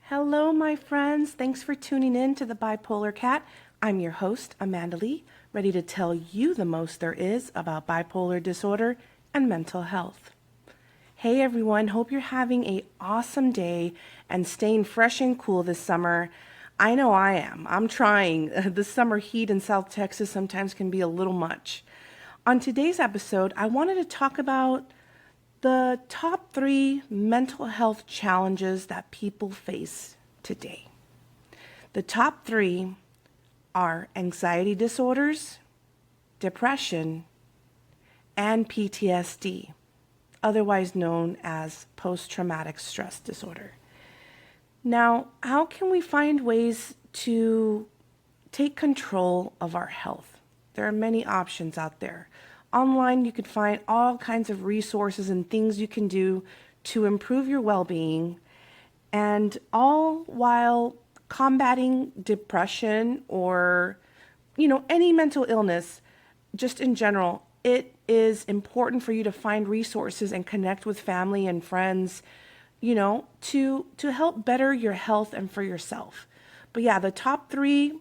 Hello, my friends. Thanks for tuning in to the Bipolar Cat. I'm your host, Amanda Lee, ready to tell you the most there is about bipolar disorder and mental health. Hey, everyone. Hope you're having an awesome day and staying fresh and cool this summer. I know I am. I'm trying. The summer heat in South Texas sometimes can be a little much. On today's episode, I wanted to talk about the top 3 mental health challenges that people face today. The top 3 are anxiety disorders, depression, and PTSD, otherwise known as post-traumatic stress disorder. Now, how can we find ways to take control of our health? There are many options out there. Online, you can find all kinds of resources and things you can do to improve your well-being, and all while combating depression or, any mental illness, just in general. It is important for you to find resources and connect with family and friends, to help better your health and for yourself. But yeah, the top 3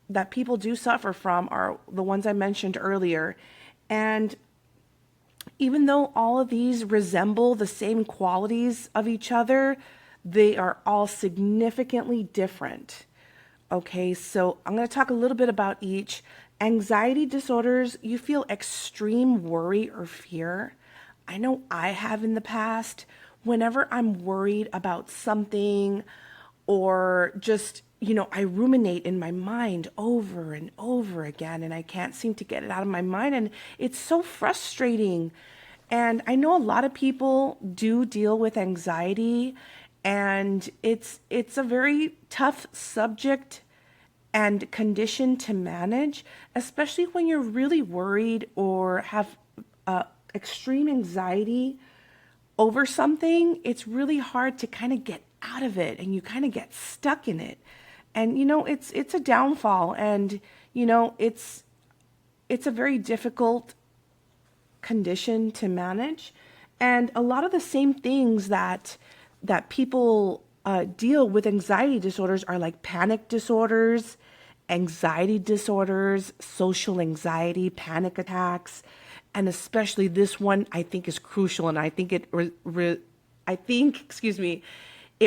that people do suffer from are the ones I mentioned earlier. And even though all of these resemble the same qualities of each other, they are all significantly different. Okay, so I'm going to talk a little bit about each. Anxiety disorders, you feel extreme worry or fear. I know I have in the past. Whenever I'm worried about something or just I ruminate in my mind over and over again, and I can't seem to get it out of my mind. And it's so frustrating. And I know a lot of people do deal with anxiety, and it's a very tough subject and condition to manage, especially when you're really worried or have extreme anxiety over something. It's really hard to kind of get out of it, and you kind of get stuck in it. And it's a downfall, and it's a very difficult condition to manage. And a lot of the same things that people deal with anxiety disorders are like panic disorders, anxiety disorders, social anxiety, panic attacks, and especially this one I think is crucial, and I think it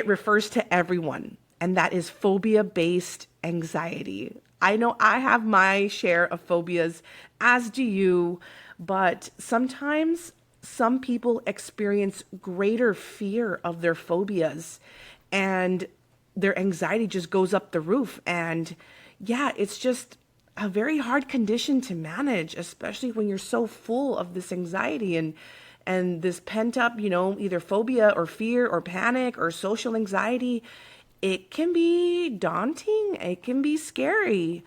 refers to everyone, and that is phobia-based anxiety. I know I have my share of phobias, as do you, but sometimes some people experience greater fear of their phobias, and their anxiety just goes up the roof. And yeah, it's just a very hard condition to manage, especially when you're so full of this anxiety and this pent up, either phobia or fear or panic or social anxiety. It can be daunting. It can be scary.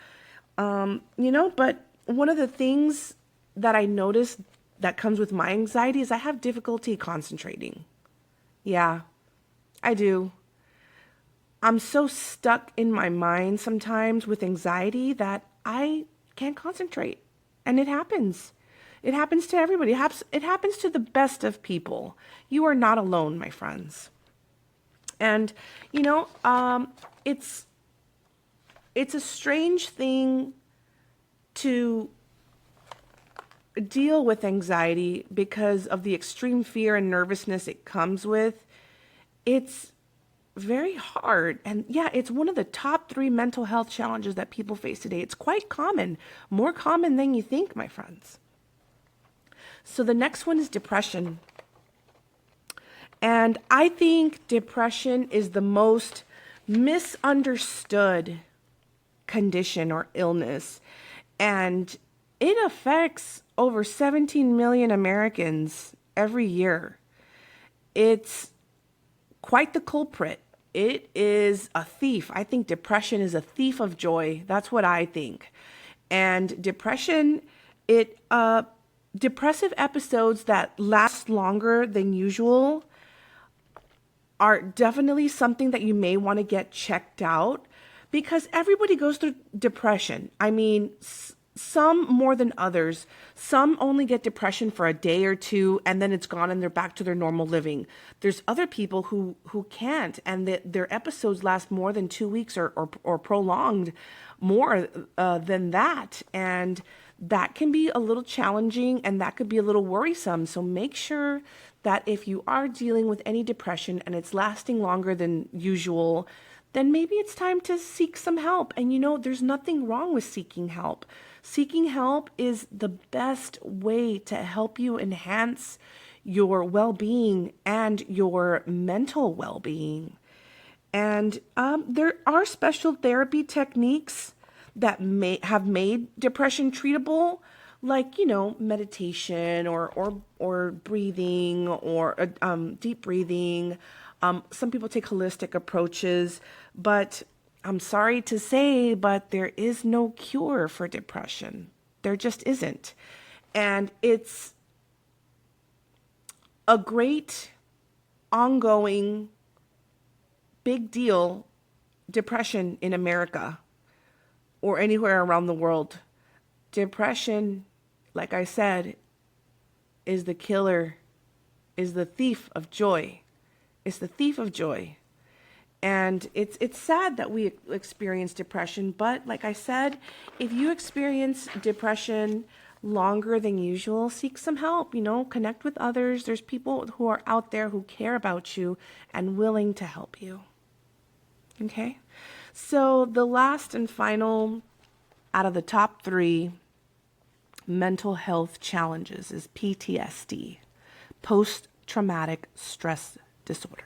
But one of the things that I notice that comes with my anxiety is I have difficulty concentrating. Yeah, I do. I'm so stuck in my mind sometimes with anxiety that I can't concentrate. And it happens. It happens to everybody. It happens to the best of people. You are not alone, my friends. And, it's a strange thing to deal with anxiety because of the extreme fear and nervousness it comes with. It's very hard. And yeah, it's one of the top 3 mental health challenges that people face today. It's quite common, more common than you think, my friends. So the next one is depression. And I think depression is the most misunderstood condition or illness. And it affects over 17 million Americans every year. It's quite the culprit. It is a thief. I think depression is a thief of joy. That's what I think. And depression, depressive episodes that last longer than usual are definitely something that you may want to get checked out, because everybody goes through depression. I mean, some more than others. Some only get depression for a day or two and then it's gone and they're back to their normal living. There's other people who can't, and their episodes last more than 2 weeks or prolonged more than that. And that can be a little challenging and that could be a little worrisome. So make sure that if you are dealing with any depression and it's lasting longer than usual, then maybe it's time to seek some help. And there's nothing wrong with seeking help. Seeking help is the best way to help you enhance your well-being and your mental well-being. And there are special therapy techniques that may have made depression treatable, like meditation or breathing or deep breathing. Some people take holistic approaches, but I'm sorry to say, but there is no cure for depression. There just isn't. And it's a great ongoing big deal, depression in America or anywhere around the world. Depression, like I said, is the killer, is the thief of joy. It's the thief of joy. And it's sad that we experience depression, but like I said, if you experience depression longer than usual, seek some help, connect with others. There's people who are out there who care about you and willing to help you. Okay? So the last and final out of the top 3 mental health challenges is PTSD, post-traumatic stress disorder.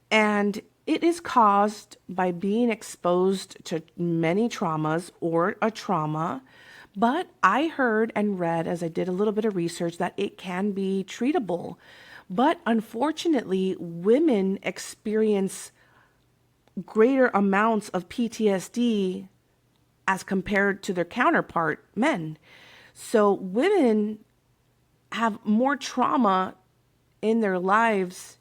And it is caused by being exposed to many traumas or a trauma. But I heard and read, as I did a little bit of research, that it can be treatable. But unfortunately, women experience greater amounts of PTSD as compared to their counterpart, men. So women have more trauma in their lives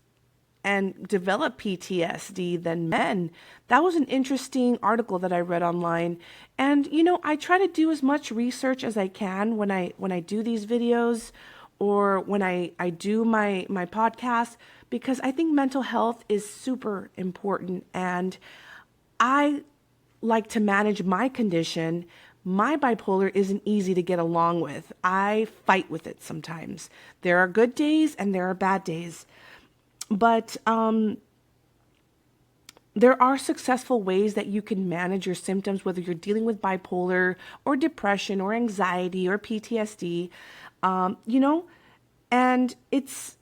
and develop PTSD than men. That was an interesting article that I read online. And, I try to do as much research as I can when I do these videos or when I do my podcast, because I think mental health is super important. And I like to manage my condition. My bipolar isn't easy to get along with. I fight with it sometimes. There are good days and there are bad days. But there are successful ways that you can manage your symptoms, whether you're dealing with bipolar or depression or anxiety or PTSD, and it's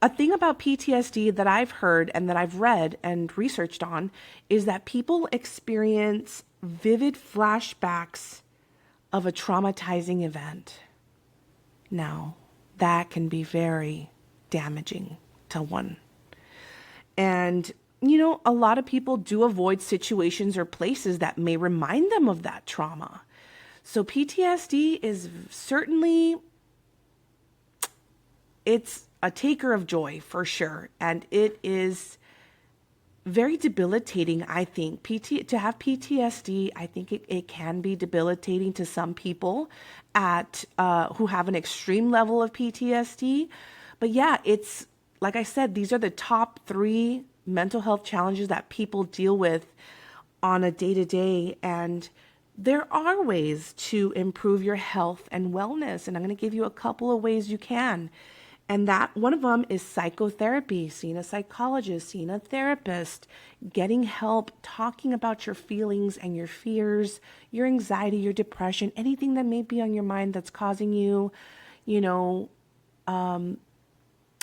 a thing about PTSD that I've heard and that I've read and researched on is that people experience vivid flashbacks of a traumatizing event. Now, that can be very damaging to one. And, a lot of people do avoid situations or places that may remind them of that trauma. So PTSD is certainly, it's a taker of joy for sure. And it is very debilitating, I think. To have PTSD, I think it can be debilitating to some people who have an extreme level of PTSD. But yeah, it's, like I said, these are the top 3 mental health challenges that people deal with on a day-to-day. And there are ways to improve your health and wellness. And I'm going to give you a couple of ways you can. And that one of them is psychotherapy, seeing a psychologist, seeing a therapist, getting help, talking about your feelings and your fears, your anxiety, your depression, anything that may be on your mind that's causing you,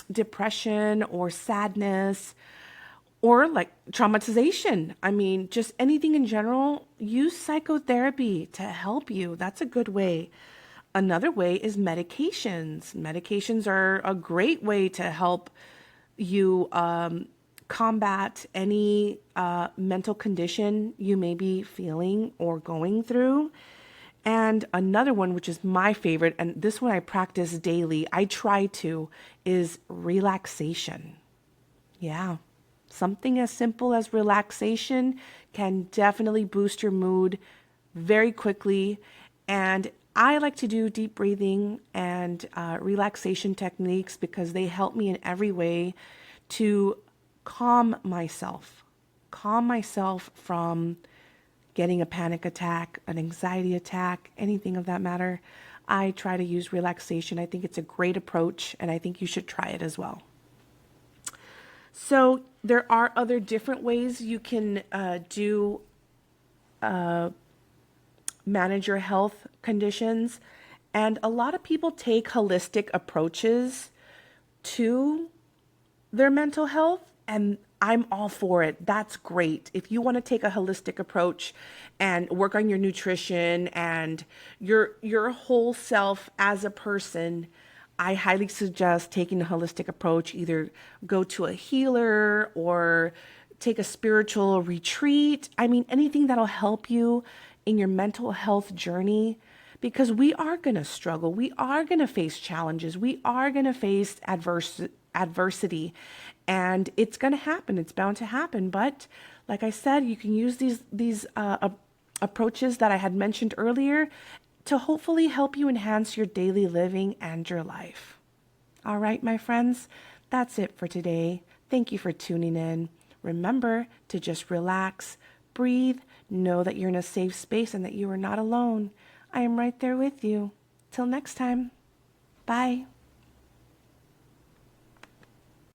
depression or sadness or like traumatization. I mean, just anything in general, use psychotherapy to help you. That's a good way. Another way is medications. Medications are a great way to help you combat any mental condition you may be feeling or going through. And another one, which is my favorite, and this one I practice daily, I try to, is relaxation. Yeah, something as simple as relaxation can definitely boost your mood very quickly. And I like to do deep breathing and relaxation techniques because they help me in every way to calm myself from getting a panic attack, an anxiety attack, anything of that matter. I try to use relaxation. I think it's a great approach, and I think you should try it as well. So, there are other different ways you can do manage your health conditions. And a lot of people take holistic approaches to their mental health, and I'm all for it. That's great. If you want to take a holistic approach and work on your nutrition and your whole self as a person, I highly suggest taking a holistic approach. Either go to a healer or take a spiritual retreat. I mean, anything that'll help you in your mental health journey, because we are going to struggle. We are going to face challenges. We are going to face adversity, and it's going to happen. It's bound to happen. But like I said, you can use these approaches that I had mentioned earlier to hopefully help you enhance your daily living and your life. All right, my friends, that's it for today. Thank you for tuning in. Remember to just relax, breathe, know that you're in a safe space and that you are not alone. I am right there with you. Till next time. Bye.